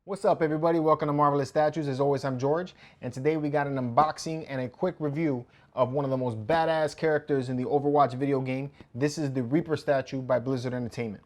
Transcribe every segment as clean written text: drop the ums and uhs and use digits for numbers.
What's up, everybody? Welcome to Marvelous Statues. As always, I'm George, and today we got an unboxing and a quick review of one of the most badass characters in the Overwatch video game. This is the Reaper statue by Blizzard Entertainment.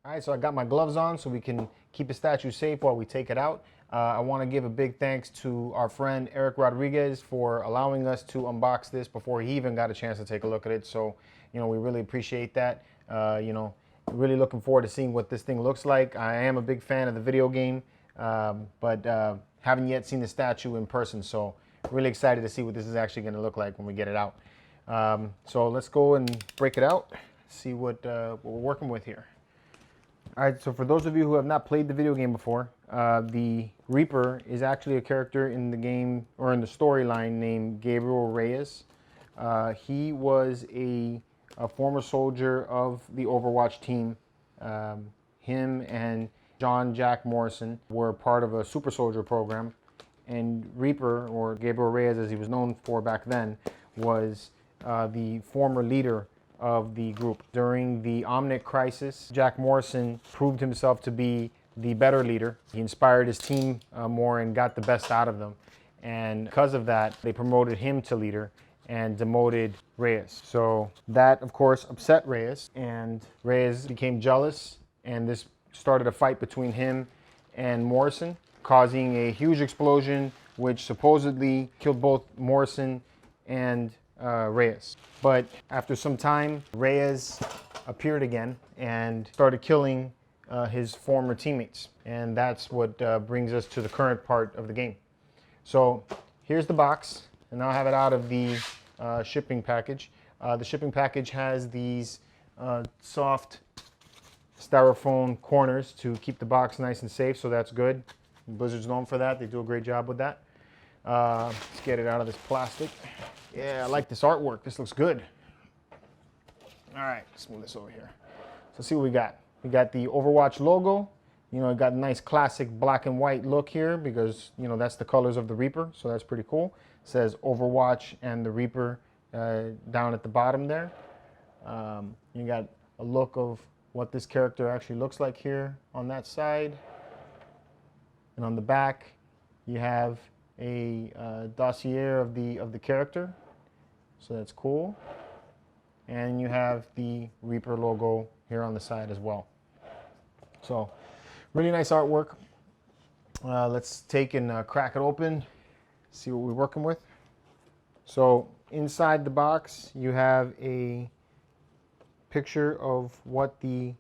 All right, so I got my gloves on so we can keep the statue safe while we take it out. I want to give a big thanks to our friend Eric Rodriguez for allowing us to unbox this before he even got a chance to take a look at it. So, we really appreciate that. Really looking forward to seeing what this thing looks like. I am a big fan of the video game, but haven't yet seen the statue in person. So, really excited to see what this is actually going to look like when we get it out. So let's go and break it out, see what we're working with here. All right, so for those of you who have not played the video game before, the Reaper is actually a character in the game, or in the storyline, named Gabriel Reyes. He was a former soldier of the Overwatch team. Him and John Jack Morrison were part of a super soldier program, and Reaper, or Gabriel Reyes as he was known for back then, was the former leader of the group. During the Omnic crisis, Jack Morrison proved himself to be the better leader. He inspired his team more and got the best out of them. And because of that, they promoted him to leader and demoted Reyes. So that, of course, upset Reyes, and Reyes became jealous, and this started a fight between him and Morrison, causing a huge explosion, which supposedly killed both Morrison and Reyes. But after some time, Reyes appeared again and started killing his former teammates. And that's what brings us to the current part of the game. So here's the box, and I'll have it out of the shipping package. The shipping package has these soft styrofoam corners to keep the box nice and safe, so that's good. Blizzard's known for that. They do a great job with that. Let's get it out of this plastic. Yeah, I like this artwork. This looks good. All right, let's move this over here. So let's see what we got. We got the Overwatch logo. It got a nice classic black and white look here because, that's the colors of the Reaper. So that's pretty cool. It says Overwatch and the Reaper down at the bottom there. You got a look of what this character actually looks like here on that side. And on the back, you have a dossier of the character, so that's cool. And you have the Reaper logo here on the side as well. So really nice artwork. Let's take and crack it open, see what we're working with. So inside the box you have a picture of what the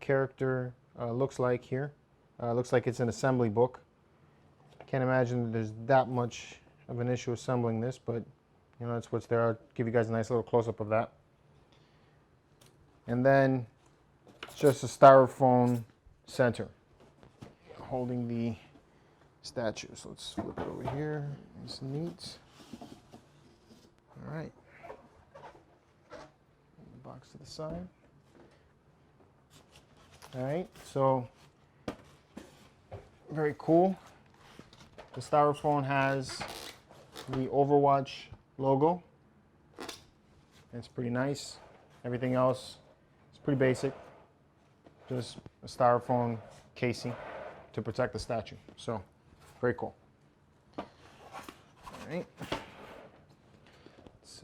character looks like here. Looks like it's an assembly book. Can't imagine there's that much of an issue assembling this, but that's what's there. I'll give you guys a nice little close-up of that. And then just a styrofoam center holding the statue. So let's flip it over here. Nice and neat. All right. Box to the side. All right, so very cool. The styrofoam has the Overwatch logo. It's pretty nice. Everything else is pretty basic. Just a styrofoam casing to protect the statue. So, very cool. All right. It's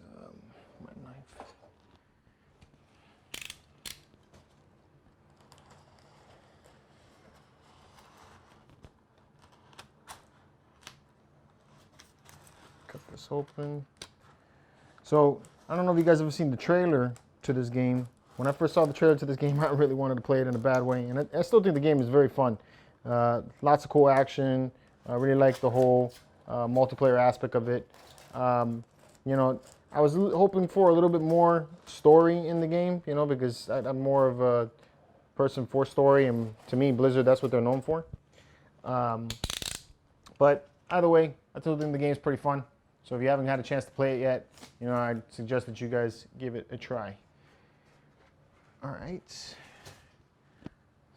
my knife. Cut this open. So I don't know if you guys have ever seen the trailer to this game. When I first saw the trailer to this game, I really wanted to play it in a bad way, and I still think the game is very fun. Lots of cool action. I really like the whole multiplayer aspect of it. I was hoping for a little bit more story in the game, because I'm more of a person for story, and to me, Blizzard, that's what they're known for. But either way, I still think the game's pretty fun. So if you haven't had a chance to play it yet, I'd suggest that you guys give it a try. All right.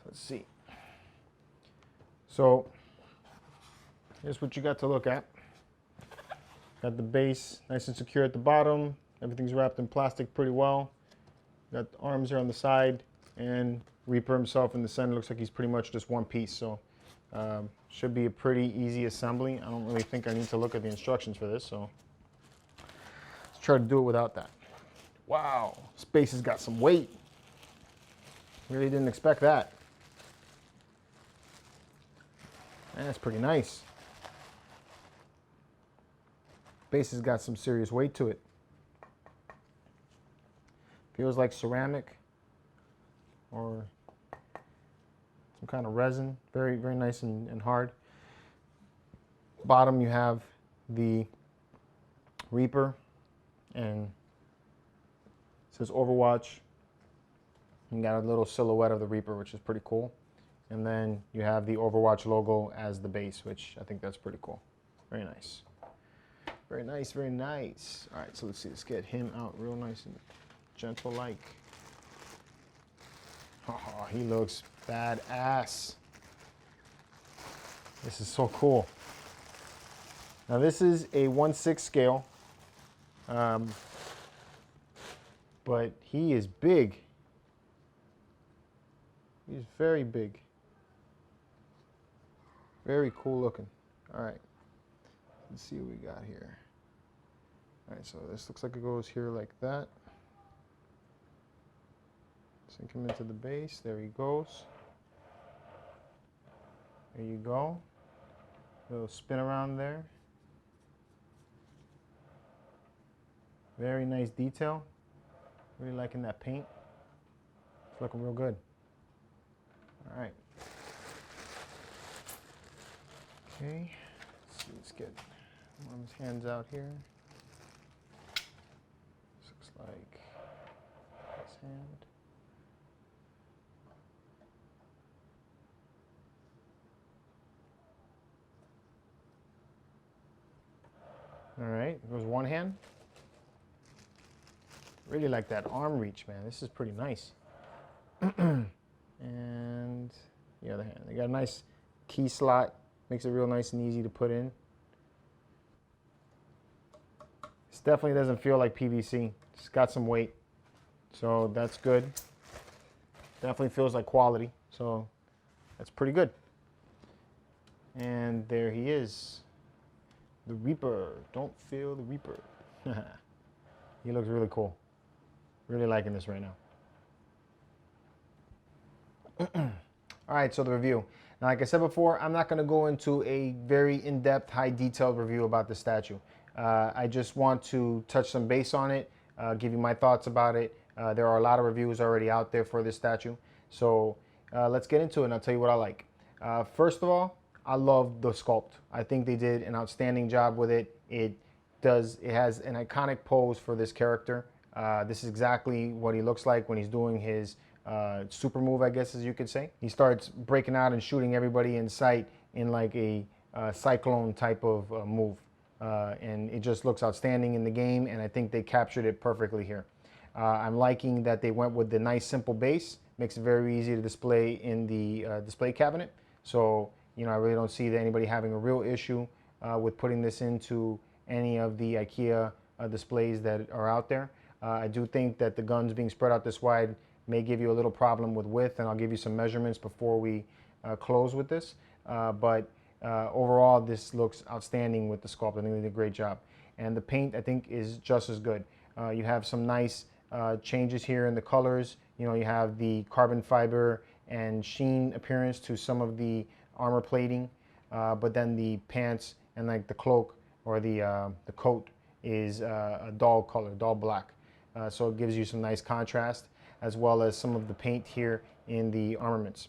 So let's see. So here's what you got to look at. Got the base nice and secure at the bottom. Everything's wrapped in plastic pretty well. Got the arms here on the side, and Reaper himself in the center. Looks like he's pretty much just one piece. So should be a pretty easy assembly. I don't really think I need to look at the instructions for this. So let's try to do it without that. Wow, Space has got some weight. Really didn't expect that. That's pretty nice. Base has got some serious weight to it. Feels like ceramic or some kind of resin. Very, very nice and hard. Bottom you have the Reaper, and it says Overwatch. You got a little silhouette of the Reaper, which is pretty cool. And then you have the Overwatch logo as the base, which I think that's pretty cool. Very nice. Very nice, very nice. All right, so let's see. Let's get him out real nice and gentle-like. Oh, he looks badass. This is so cool. Now this is a 1/6 scale, but he is big. He's very big. Very cool looking. All right, let's see what we got here. All right, so this looks like it goes here like that. Sink him into the base. There he goes. There you go. Little spin around there. Very nice detail. Really liking that paint. It's looking real good. All right. Okay. Let's see. Let's get one of his hands out here. This looks like his hand. All right, there's one hand. Really like that arm reach, man. This is pretty nice. And the other hand. They got a nice key slot. Makes it real nice and easy to put in. This definitely doesn't feel like PVC. It's got some weight. So that's good. Definitely feels like quality. So that's pretty good. And there he is. The Reaper. Don't feel the Reaper. He looks really cool. Really liking this right now. All right, so the review. Now, like I said before, I'm not going to go into a very in-depth, high-detailed review about the statue. I just want to touch some base on it, give you my thoughts about it. There are a lot of reviews already out there for this statue. So let's get into it, and I'll tell you what I like. First of all, I love the sculpt. I think they did an outstanding job with it. It has an iconic pose for this character. This is exactly what he looks like when he's doing his super move, I guess, as you could say. He starts breaking out and shooting everybody in sight in like a cyclone type of move. And it just looks outstanding in the game, and I think they captured it perfectly here. I'm liking that they went with the nice simple base. Makes it very easy to display in the display cabinet. So, you know, I really don't see that anybody having a real issue with putting this into any of the IKEA displays that are out there. I do think that the guns being spread out this wide may give you a little problem with width, and I'll give you some measurements before we close with this. But overall, this looks outstanding with the sculpt. I think they did a great job. And the paint, I think, is just as good. You have some nice changes here in the colors. You know, you have the carbon fiber and sheen appearance to some of the armor plating, but then the pants and like the cloak or the coat is a dull color, dull black. So it gives you some nice contrast, as well as some of the paint here in the armaments.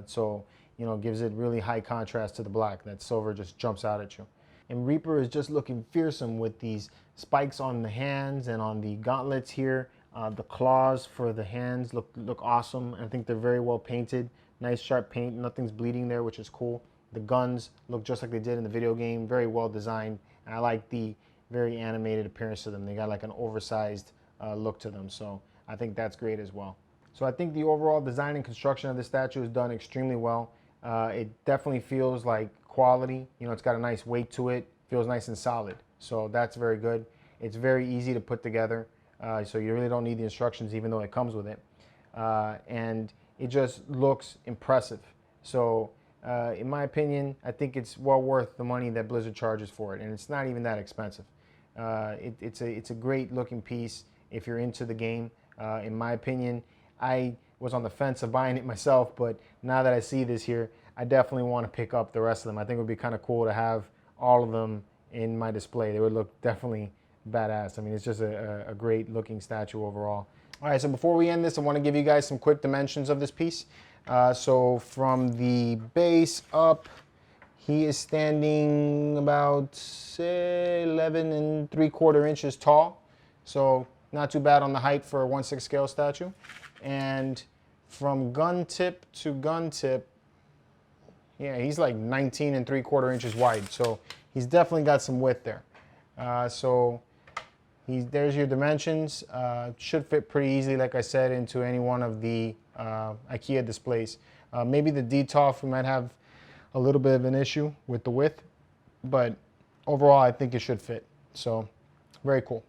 So, you know, it gives it really high contrast to the black. That silver just jumps out at you. And Reaper is just looking fearsome with these spikes on the hands and on the gauntlets here. The claws for the hands look awesome. I think they're very well painted. Nice sharp paint, nothing's bleeding there, which is cool. The guns look just like they did in the video game, very well designed. And I like the very animated appearance to them. They got like an oversized look to them, so I think that's great as well. So I think the overall design and construction of this statue is done extremely well. It definitely feels like quality. You know, it's got a nice weight to it. Feels nice and solid. So that's very good. It's very easy to put together. So you really don't need the instructions, even though it comes with it. And it just looks impressive. So in my opinion, I think it's well worth the money that Blizzard charges for it. And it's not even that expensive. It's a great looking piece if you're into the game. In my opinion, I was on the fence of buying it myself, but now that I see this here, I definitely want to pick up the rest of them. I think it would be kind of cool to have all of them in my display. They would look definitely badass. I mean, it's just a great looking statue overall. All right, so before we end this, I want to give you guys some quick dimensions of this piece. So from the base up, he is standing about 11 3/4 inches tall. So not too bad on the height for a 1/6 scale statue. And from gun tip to gun tip, yeah, he's like 19 3/4 inches wide. So he's definitely got some width there. There's your dimensions. Should fit pretty easily, like I said, into any one of the IKEA displays. Maybe the DTOF, we might have a little bit of an issue with the width, but overall I think it should fit. So very cool.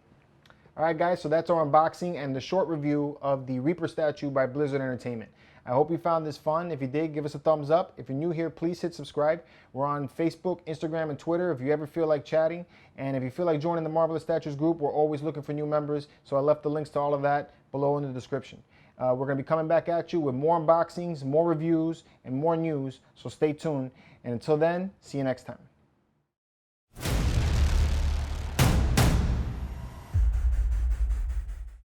All right, guys, so that's our unboxing and the short review of the Reaper statue by Blizzard Entertainment. I hope you found this fun. If you did, give us a thumbs up. If you're new here, please hit subscribe. We're on Facebook, Instagram, and Twitter if you ever feel like chatting. And if you feel like joining the Marvelous Statues group, we're always looking for new members. So I left the links to all of that below in the description. We're going to be coming back at you with more unboxings, more reviews, and more news. So stay tuned. And until then, see you next time.